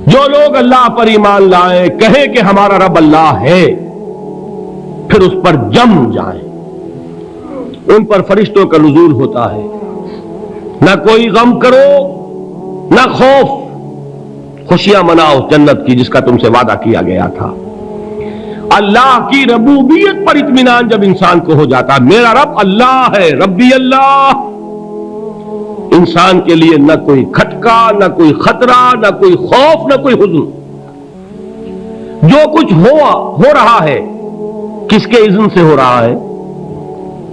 جو لوگ اللہ پر ایمان لائیں، کہیں کہ ہمارا رب اللہ ہے، پھر اس پر جم جائیں، ان پر فرشتوں کا نزول ہوتا ہے، نہ کوئی غم کرو نہ خوف، خوشیاں مناؤ جنت کی جس کا تم سے وعدہ کیا گیا تھا۔ اللہ کی ربوبیت پر اطمینان جب انسان کو ہو جاتا، میرا رب اللہ ہے، ربی اللہ، انسان کے لیے نہ کوئی کھٹکا، نہ کوئی خطرہ، نہ کوئی خوف، نہ کوئی حزن۔ جو کچھ ہو رہا ہے کس کے اذن سے ہو رہا ہے؟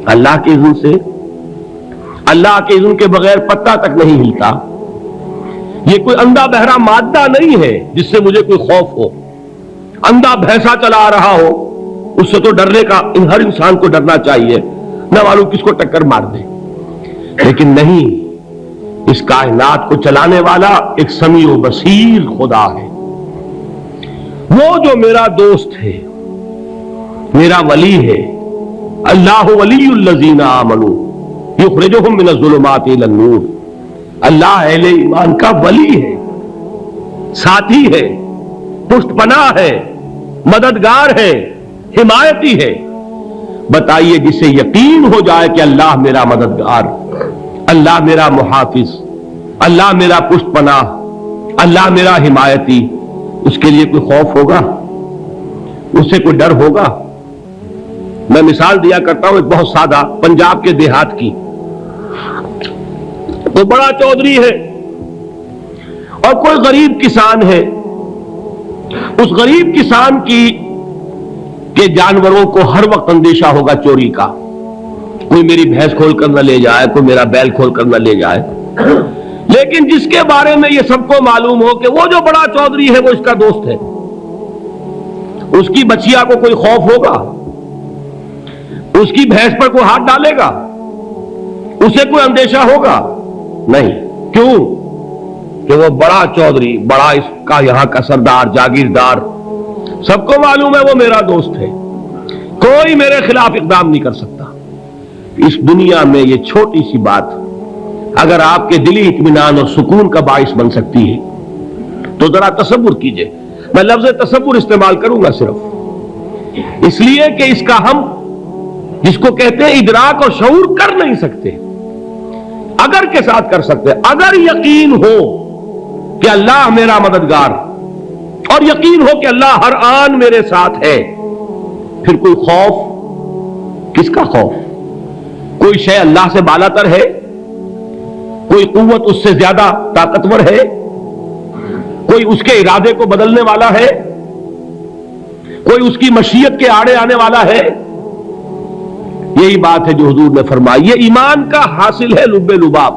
اللہ کے اذن سے۔ اللہ کے اذن کے بغیر پتا تک نہیں ہلتا۔ یہ کوئی اندھا بہرا مادہ نہیں ہے جس سے مجھے کوئی خوف ہو۔ اندھا بھینسا چلا آ رہا ہو اس سے تو ڈرنے کا ہر انسان کو ڈرنا چاہیے، نہ معلوم کس کو ٹکر مار دے، لیکن نہیں، اس کائنات کو چلانے والا ایک سمیع و بصیر خدا ہے، وہ جو میرا دوست ہے، میرا ولی ہے۔ اللہ ولی الذین آمنوا یخرجہم من الظلمات الی النور۔ اللہ اہل ایمان کا ولی ہے، ساتھی ہے، پشت پناہ ہے، مددگار ہے، حمایتی ہے۔ بتائیے جسے یقین ہو جائے کہ اللہ میرا مددگار، اللہ میرا محافظ، اللہ میرا پشت پناہ، اللہ میرا حمایتی، اس کے لیے کوئی خوف ہوگا؟ اس سے کوئی ڈر ہوگا؟ میں مثال دیا کرتا ہوں ایک بہت سادہ، پنجاب کے دیہات کی۔ وہ بڑا چودھری ہے اور کوئی غریب کسان ہے۔ اس غریب کسان کے جانوروں کو ہر وقت اندیشہ ہوگا چوری کا، کوئی میری بھینس کھول کر نہ لے جائے، کوئی میرا بیل کھول کر نہ لے جائے۔ لیکن جس کے بارے میں یہ سب کو معلوم ہو کہ وہ جو بڑا چودھری ہے وہ اس کا دوست ہے، اس کی بچیا کو کوئی خوف ہوگا؟ اس کی بھینس پر کوئی ہاتھ ڈالے گا؟ اسے کوئی اندیشہ ہوگا؟ نہیں۔ کیوں؟ کہ وہ بڑا چودھری، بڑا اس کا یہاں کا سردار، جاگیردار، سب کو معلوم ہے وہ میرا دوست ہے، کوئی میرے خلاف اقدام نہیں کر سکتا۔ اس دنیا میں یہ چھوٹی سی بات اگر آپ کے دلی اطمینان اور سکون کا باعث بن سکتی ہے تو ذرا تصور کیجئے۔ میں لفظ تصور استعمال کروں گا صرف اس لیے کہ اس کا ہم جس کو کہتے ہیں ادراک اور شعور کر نہیں سکتے، اگر کے ساتھ کر سکتے۔ اگر یقین ہو کہ اللہ میرا مددگار اور یقین ہو کہ اللہ ہر آن میرے ساتھ ہے، پھر کوئی خوف، کس کا خوف؟ کوئی شے اللہ سے بالا تر ہے؟ کوئی قوت اس سے زیادہ طاقتور ہے؟ کوئی اس کے ارادے کو بدلنے والا ہے؟ کوئی اس کی مشیت کے آڑے آنے والا ہے؟ یہی بات ہے جو حضور نے فرمائی۔ یہ ایمان کا حاصل ہے لب لباب،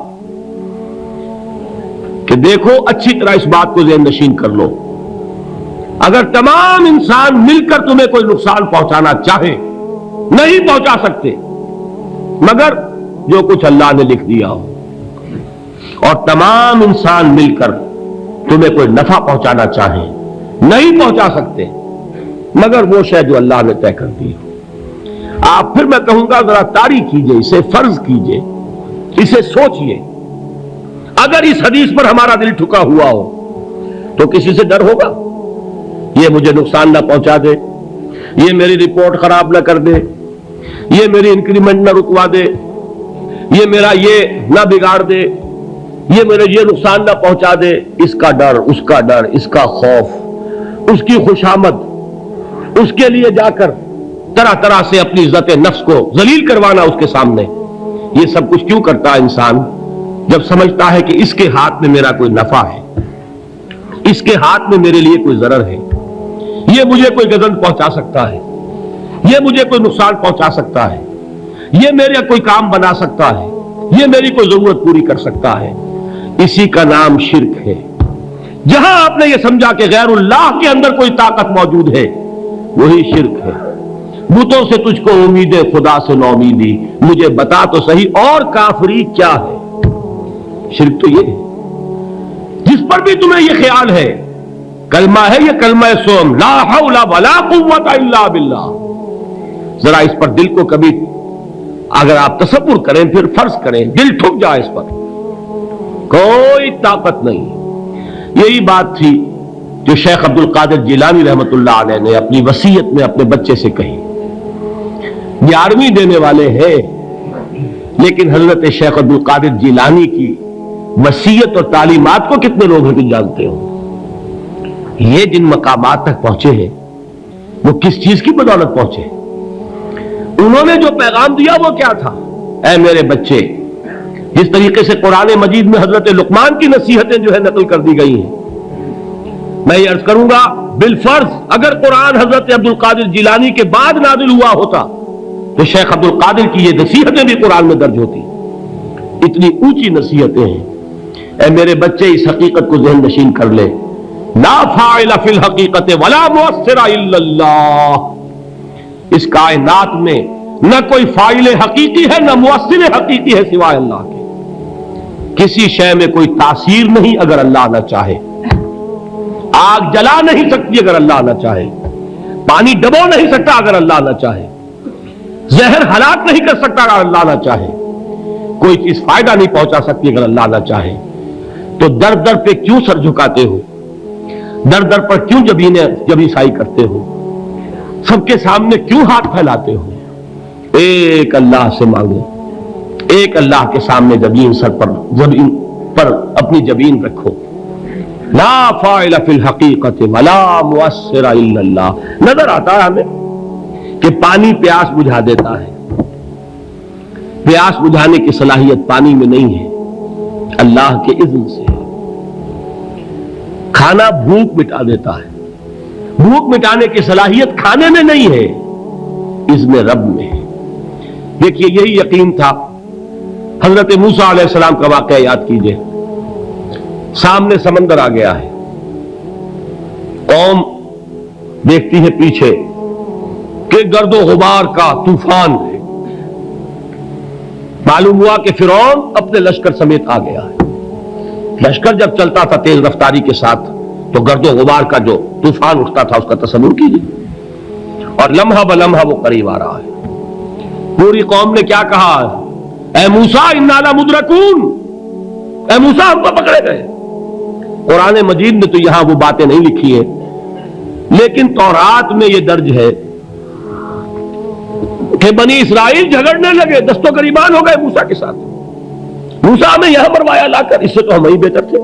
کہ دیکھو اچھی طرح اس بات کو ذہن نشین کر لو، اگر تمام انسان مل کر تمہیں کوئی نقصان پہنچانا چاہے نہیں پہنچا سکتے، مگر جو کچھ اللہ نے لکھ دیا ہو، اور تمام انسان مل کر تمہیں کوئی نفع پہنچانا چاہیں نہیں پہنچا سکتے، مگر وہ شے جو اللہ نے طے کر دی ہو۔ آپ پھر میں کہوں گا ذرا طاری کیجئے، اسے فرض کیجئے، اسے سوچئے، اگر اس حدیث پر ہمارا دل ٹھکا ہوا ہو تو کسی سے ڈر ہوگا؟ یہ مجھے نقصان نہ پہنچا دے، یہ میری رپورٹ خراب نہ کر دے، یہ میری انکریمنٹ نہ رکوا دے، یہ میرا یہ نہ بگاڑ دے، یہ میرے یہ نقصان نہ پہنچا دے۔ اس کا ڈر، اس کا ڈر، اس کا خوف، اس کی خوشامد، اس کے لیے جا کر طرح طرح سے اپنی عزت نفس کو ذلیل کروانا اس کے سامنے، یہ سب کچھ کیوں کرتا ہے انسان؟ جب سمجھتا ہے کہ اس کے ہاتھ میں میرا کوئی نفع ہے، اس کے ہاتھ میں میرے لیے کوئی ضرر ہے، یہ مجھے کوئی گزن پہنچا سکتا ہے، یہ مجھے کوئی نقصان پہنچا سکتا ہے، یہ میرا کوئی کام بنا سکتا ہے، یہ میری کوئی ضرورت پوری کر سکتا ہے، اسی کا نام شرک ہے۔ جہاں آپ نے یہ سمجھا کہ غیر اللہ کے اندر کوئی طاقت موجود ہے، وہی شرک ہے۔ بتوں سے تجھ کو امید خدا سے نو امیدی، مجھے بتا تو صحیح اور کافری کیا ہے؟ شرک تو یہ ہے جس پر بھی تمہیں یہ خیال ہے، کلمہ ہے یہ کلمہ سوم، لا حول ولا قوت الا باللہ، ذرا اس پر دل کو کبھی اگر آپ تصور کریں، پھر فرض کریں، دل ٹھک جائے اس پر، کوئی طاقت نہیں۔ یہی بات تھی جو شیخ عبد القادر جیلانی رحمۃ اللہ علیہ نے اپنی وصیت میں اپنے بچے سے کہی. 11ویں دینے والے ہیں، لیکن حضرت شیخ عبد القادر جیلانی کی وصیت اور تعلیمات کو کتنے لوگ ہیں جانتے ہو؟ یہ جن مقامات تک پہنچے ہیں وہ کس چیز کی بدولت پہنچے؟ انہوں نے جو پیغام دیا وہ کیا تھا؟ اے میرے بچے، جس طریقے سے قرآن مجید میں حضرت لقمان کی نصیحتیں جو ہے نقل کر دی گئی ہیں، میں یہ عرض کروں گا بالفرض اگر قرآن حضرت عبد القادر جیلانی کے بعد نازل ہوا ہوتا تو شیخ عبد القادر کی یہ نصیحتیں بھی قرآن میں درج ہوتی. اتنی اونچی نصیحتیں ہیں. اے میرے بچے، اس حقیقت کو ذہن نشین کر لے، لا فاعل فی الحقیقت ولا مؤثر الا اللہ. اس کائنات میں نہ کوئی فاعل حقیقی ہے نہ مؤثر حقیقی ہے سوائے اللہ کے. کسی شے میں کوئی تاثیر نہیں اگر اللہ نہ چاہے. آگ جلا نہیں سکتی اگر اللہ نہ چاہے. پانی ڈبو نہیں سکتا اگر اللہ نہ چاہے. زہر ہلاک نہیں کر سکتا اگر اللہ نہ چاہے. کوئی چیز فائدہ نہیں پہنچا سکتی اگر اللہ نہ چاہے. تو در در پہ کیوں سر جھکاتے ہو؟ در در پر کیوں جبیں سائی کرتے ہو؟ سب کے سامنے کیوں ہاتھ پھیلاتے ہو؟ ایک اللہ سے مانگو. ایک اللہ کے سامنے زمین پر اپنی جبین رکھو. لا فاعل فی الحقیقت ولا مؤثر الا اللہ. نظر آتا ہے ہمیں کہ پانی پیاس بجھا دیتا ہے. پیاس بجھانے کی صلاحیت پانی میں نہیں ہے، اللہ کے اذن سے. کھانا بھوک مٹا دیتا ہے. بھوک مٹانے کی صلاحیت کھانے میں نہیں ہے، اذن رب میں ہے. دیکھیے یہی یقین تھا. حضرت موسیٰ علیہ السلام کا واقعہ یاد کیجئے. سامنے سمندر آ گیا ہے. قوم دیکھتی ہے پیچھے کہ گرد و غبار کا طوفان ہے. معلوم ہوا کہ فرعون اپنے لشکر سمیت آ گیا ہے. لشکر جب چلتا تھا تیز رفتاری کے ساتھ تو گرد و غبار کا جو طوفان اٹھتا تھا اس کا تصور کیجیے. اور لمحہ بلمحہ وہ قریب آ رہا ہے. پوری قوم نے کیا کہا؟ اے موسیٰ انا لمدرکون. اے موسیٰ ہم کو پکڑے گئے. قرآن مجید میں تو یہاں وہ باتیں نہیں لکھی ہیں، لیکن تورات میں یہ درج ہے کہ بنی اسرائیل جھگڑنے لگے، دست و گریبان ہو گئے موسیٰ کے ساتھ. موسیٰ ہمیں یہاں مروایا لا کر، اس سے تو ہم ہی بہتر تھے.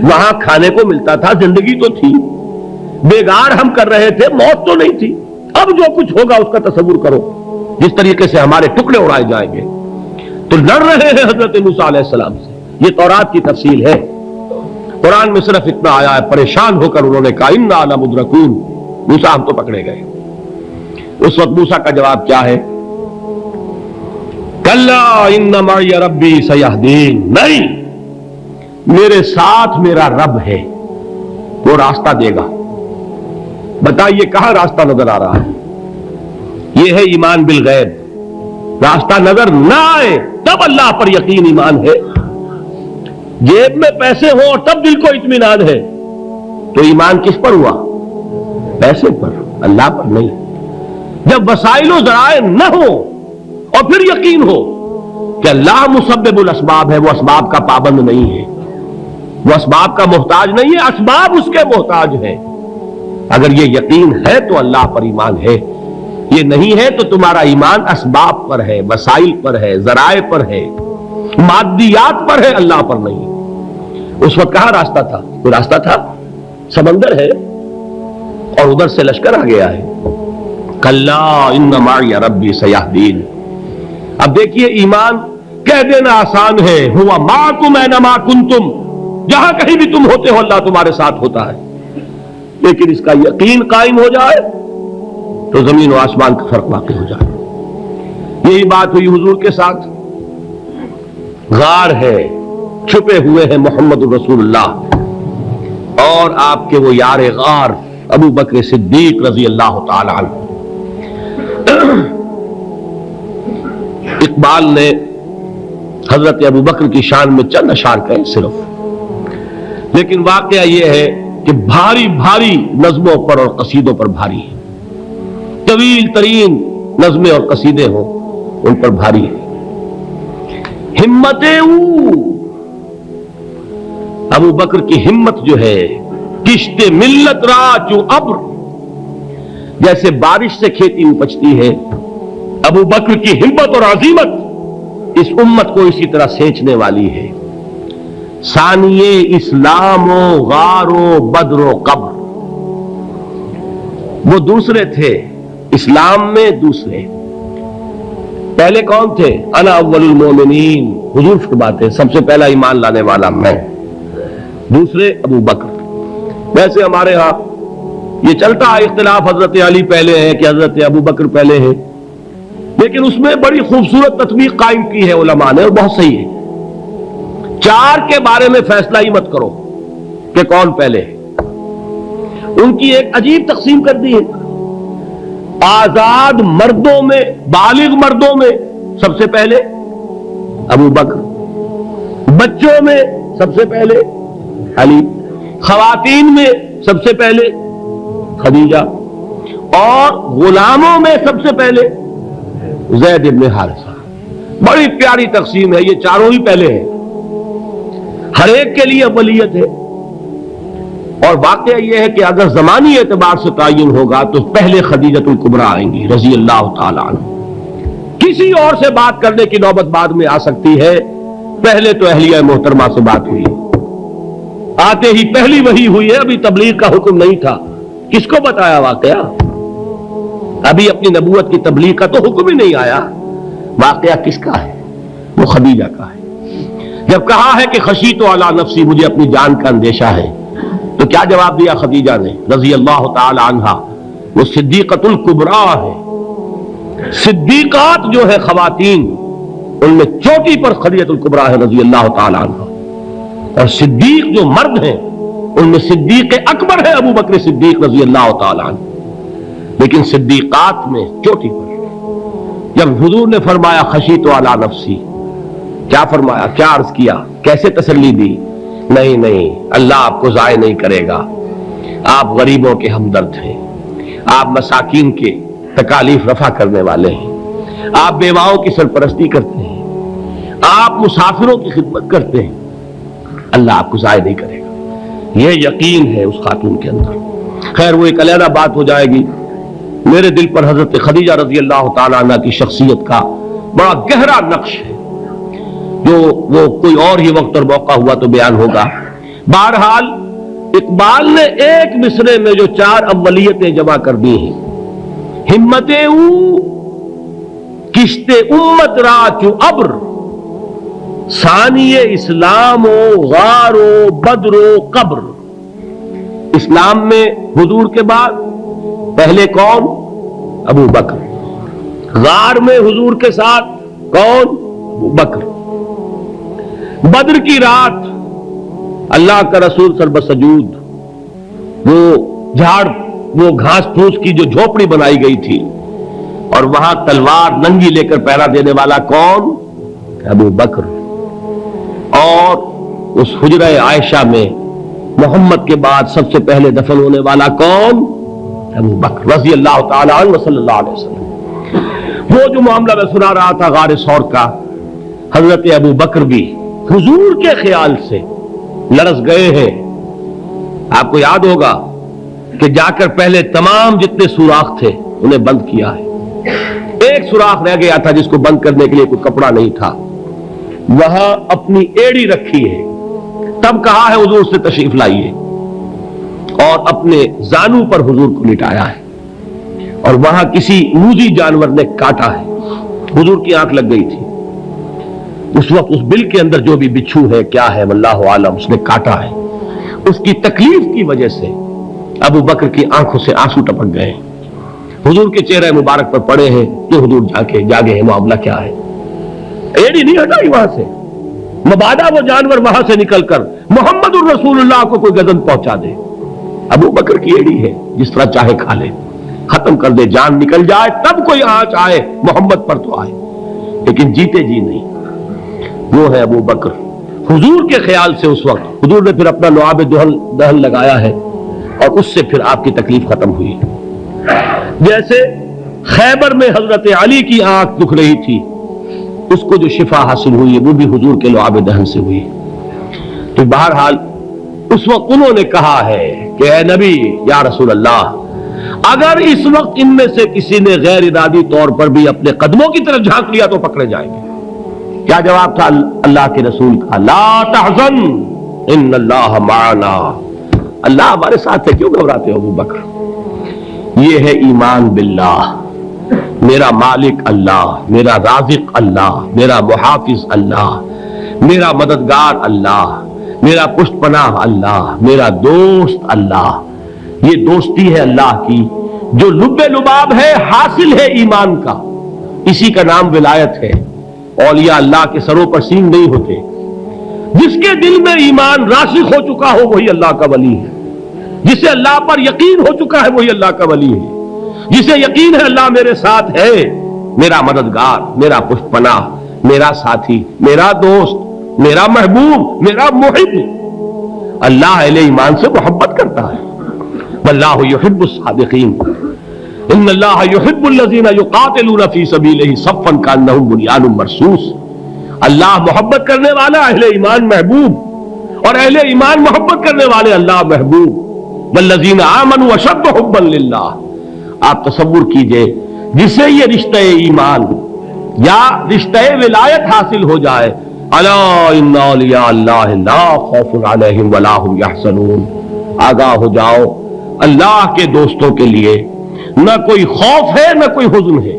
وہاں کھانے کو ملتا تھا، زندگی تو تھی، بیگار ہم کر رہے تھے، موت تو نہیں تھی. اب جو کچھ ہوگا اس کا تصور کرو، جس طریقے سے ہمارے ٹکڑے اڑائے جائیں گے. تو لڑ رہے ہیں حضرت موسیٰ علیہ السلام سے. یہ تورات کی تفصیل ہے. قرآن میں صرف اتنا آیا ہے، پریشان ہو کر انہوں نے کہا انا لمدرکون. موسیٰ ہم تو پکڑے گئے. اس وقت موسیٰ کا جواب کیا ہے؟ کلا ان معی ربی سیہدین. نہیں، میرے ساتھ میرا رب ہے، وہ راستہ دے گا. بتائیے کہاں راستہ نظر آ رہا ہے؟ یہ ہے ایمان بالغیب. راستہ نظر نہ آئے تب اللہ پر یقین ایمان ہے. جیب میں پیسے ہوں اور تب دل کو اطمینان ہے تو ایمان کس پر ہوا؟ پیسے پر، اللہ پر نہیں. جب وسائل و ذرائع نہ ہو اور پھر یقین ہو کہ اللہ مسبب الاسباب ہے، وہ اسباب کا پابند نہیں ہے، وہ اسباب کا محتاج نہیں ہے، اسباب اس کے محتاج ہے. اگر یہ یقین ہے تو اللہ پر ایمان ہے. یہ نہیں ہے تو تمہارا ایمان اسباب پر ہے، وسائل پر ہے، ذرائع پر ہے، مادیات پر ہے، اللہ پر نہیں. اس وقت کہاں راستہ تھا؟ کوئی راستہ تھا؟ سمندر ہے اور ادھر سے لشکر آ گیا ہے. کلا ان معی ربی سیہدین. اب دیکھیے ایمان کہہ دینا آسان ہے، ہوا معکم اینما کنتم. جہاں کہیں بھی تم ہوتے ہو اللہ تمہارے ساتھ ہوتا ہے. لیکن اس کا یقین قائم ہو جائے تو زمین و آسمان کا فرق واقع ہو جائے. یہی بات ہوئی حضور کے ساتھ. غار ہے، چھپے ہوئے ہیں محمد رسول اللہ اور آپ کے وہ یار غار ابو بکر صدیق رضی اللہ تعالی عنہ. اقبال نے حضرت ابو بکر کی شان میں چند اشعار کہے صرف، لیکن واقعہ یہ ہے کہ بھاری بھاری نظموں پر اور قصیدوں پر بھاری ہے. طویل ترین نظمیں اور قصیدے ہوں ان پر بھاری ہے. ہمت ابو بکر کی ہمت جو ہے کشت ملت را چو ابر، جیسے بارش سے کھیتی اپجتی ہے، ابو بکر کی ہمت اور عزیمت اس امت کو اسی طرح سینچنے والی ہے۔ ثانیے اسلام و غار و بدر و قبر، وہ دوسرے تھے اسلام میں، دوسرے پہلے کون تھے؟ انا اول المومنین، حضور فرماتے سب سے پہلا ایمان لانے والا میں، دوسرے ابو بکر۔ ویسے ہمارے ہاں یہ چلتا ہے اختلاف، حضرت علی پہلے ہے کہ حضرت ابو بکر پہلے ہے، لیکن اس میں بڑی خوبصورت تطبیق قائم کی ہے علماء نے، اور بہت صحیح ہے۔ چار کے بارے میں فیصلہ ہی مت کرو کہ کون پہلے ہے، ان کی ایک عجیب تقسیم کر دی ہے۔ آزاد مردوں میں، بالغ مردوں میں سب سے پہلے ابو بکر، بچوں میں سب سے پہلے علی، خواتین میں سب سے پہلے خدیجہ، اور غلاموں میں سب سے پہلے زید بن حارثہ۔ بڑی پیاری تقسیم ہے، یہ چاروں ہی پہلے ہیں، ہر ایک کے لیے اولیت ہے۔ اور واقعہ یہ ہے کہ اگر زمانی اعتبار سے تعین ہوگا تو پہلے خدیجۃ الکبریٰ آئیں گی رضی اللہ تعالی عنہ، کسی اور سے بات کرنے کی نوبت بعد میں آ سکتی ہے، پہلے تو اہلیہ محترمہ سے بات ہوئی، آتے ہی پہلی وحی ہوئی ہے، ابھی تبلیغ کا حکم نہیں تھا۔ کس کو بتایا واقعہ؟ ابھی اپنی نبوت کی تبلیغ کا تو حکم ہی نہیں آیا، واقعہ کس کا ہے؟ وہ خدیجہ کا ہے۔ جب کہا ہے کہ خشیت علی نفسی، مجھے اپنی جان کا اندیشہ ہے، تو کیا جواب دیا خدیجہ نے رضی اللہ تعالی عنہا؟ وہ صدیقۃ الکبریٰ ہے، صدیقات جو ہے خواتین ان میں چوٹی پر خدیجۃ الکبریٰ ہے رضی اللہ تعالی عنہا، اور صدیق جو مرد ہیں ان میں صدیق اکبر ہے ابو بکر صدیق رضی اللہ تعالی عنہ، لیکن صدیقات میں چوٹی پر۔ جب حضور نے فرمایا خشیت علی نفسی، کیا فرمایا، کیا عرض کیا، کیسے تسلی دی؟ نہیں نہیں، اللہ آپ کو ضائع نہیں کرے گا، آپ غریبوں کے ہمدرد ہیں، آپ مساکین کے تکالیف رفع کرنے والے ہیں، آپ بیواؤں کی سرپرستی کرتے ہیں، آپ مسافروں کی خدمت کرتے ہیں، اللہ آپ کو ضائع نہیں کرے گا۔ یہ یقین ہے اس خاتون کے اندر۔ خیر وہ ایک علیحدہ بات ہو جائے گی۔ میرے دل پر حضرت خدیجہ رضی اللہ تعالی عنہ کی شخصیت کا بڑا گہرا نقش ہے، جو وہ کوئی اور ہی وقت اور موقع ہوا تو بیان ہوگا۔ بہرحال اقبال نے ایک مصرے میں جو چار اولیتیں جمع کر دی ہیں، ہمت او کشت امت را چو ابر، ثانی اسلام و غار و بدر و قبر۔ اسلام میں حضور کے بعد پہلے کون؟ ابو بکر۔ غار میں حضور کے ساتھ کون؟ ابو بکر۔ بدر کی رات اللہ کا رسول سر بسجود، وہ گھاس پھوس کی جو جھوپڑی بنائی گئی تھی، اور وہاں تلوار ننگی لے کر پہرا دینے والا کون؟ ابو بکر۔ اور اس حجرہ عائشہ میں محمد کے بعد سب سے پہلے دفن ہونے والا کون؟ ابو بکر رضی اللہ تعالی عنہ صلی اللہ علیہ وسلم۔ وہ جو معاملہ میں سنا رہا تھا غار ثور کا، حضرت ابو بکر بھی حضور کے خیال سے لرز گئے ہیں۔ آپ کو یاد ہوگا کہ جا کر پہلے تمام جتنے سوراخ تھے انہیں بند کیا ہے، ایک سوراخ رہ گیا تھا جس کو بند کرنے کے لیے کوئی کپڑا نہیں تھا، وہاں اپنی ایڑی رکھی ہے، تب کہا ہے حضور سے تشریف لائیے، اور اپنے زانو پر حضور کو لٹایا ہے، اور وہاں کسی موذی جانور نے کاٹا ہے، حضور کی آنکھ لگ گئی تھی، اس وقت اس بل کے اندر جو بھی بچھو ہے کیا ہے واللہ عالم، اس نے کاٹا ہے، اس کی تکلیف کی وجہ سے ابو بکر کی آنکھوں سے آنسو ٹپک گئے، حضور کے چہرے مبارک پر پڑے ہیں کہ حضور جاگے ہیں، معاملہ کیا ہے؟ ایڑی نہیں ہٹائی وہاں سے، مبادا وہ جانور وہاں سے نکل کر محمد الرسول اللہ کو کوئی گزن پہنچا دے، ابو بکر کی ایڑی ہے، جس طرح چاہے کھا لے، ختم کر دے، جان نکل جائے تب کوئی آنچ آئے، محمد پر تو آئے، لیکن جیتے جی نہیں۔ وہ ہے ابو بکر۔ حضور کے خیال سے اس وقت حضور نے پھر اپنا لعاب دہن لگایا ہے، اور اس سے پھر آپ کی تکلیف ختم ہوئی۔ جیسے خیبر میں حضرت علی کی آنکھ دکھ رہی تھی، اس کو جو شفا حاصل ہوئی وہ بھی حضور کے لعاب دہن سے ہوئی۔ تو بہرحال اس وقت انہوں نے کہا ہے کہ اے نبی یا رسول اللہ، اگر اس وقت ان میں سے کسی نے غیر ارادی طور پر بھی اپنے قدموں کی طرف جھانک لیا تو پکڑے جائیں گے۔ کیا جواب تھا اللہ کے رسول کا؟ لا تحزن ان اللہ معنا، اللہ ہمارے ساتھ ہے، کیوں گھبراتے ہو ابو بکر؟ یہ ہے ایمان باللہ، میرا مالک اللہ، میرا رازق اللہ، میرا محافظ اللہ، میرا مددگار اللہ، میرا پشت پناہ اللہ، میرا دوست اللہ۔ یہ دوستی ہے اللہ کی جو لب لباب ہے، حاصل ہے ایمان کا، اسی کا نام ولایت ہے۔ اولیاء اللہ کے سروں پر سینگ نہیں ہوتے، جس کے دل میں ایمان راسخ ہو چکا ہو وہی اللہ کا ولی ہے، جسے اللہ پر یقین ہو چکا ہے وہی اللہ کا ولی ہے، جسے یقین ہے اللہ میرے ساتھ ہے، میرا مددگار، میرا پشت پناہ، میرا ساتھی، میرا دوست، میرا محبوب، میرا محب۔ اللہ اہل ایمان سے محبت کرتا ہے۔ واللہ یحب الصادقین، ان اللہ یحب الذین یقاتلون فی سبیلہ صفا کانہم بنیان مرصوص۔ اللہ محبت کرنے والا، اہل ایمان محبوب، اور اہل ایمان محبت کرنے والے اللہ محبوب۔ والذین آمنوا اشد حبا للہ۔ آپ تصور کیجئے جسے یہ رشتہ ایمان یا رشتہ ولایت حاصل ہو جائے، الا ان اولیاء اللہ لا خوف علیہم ولا هم یحزنون، آگاہ ہو جاؤ، اللہ کے دوستوں کے لیے نہ کوئی خوف ہے نہ کوئی حزن ہے۔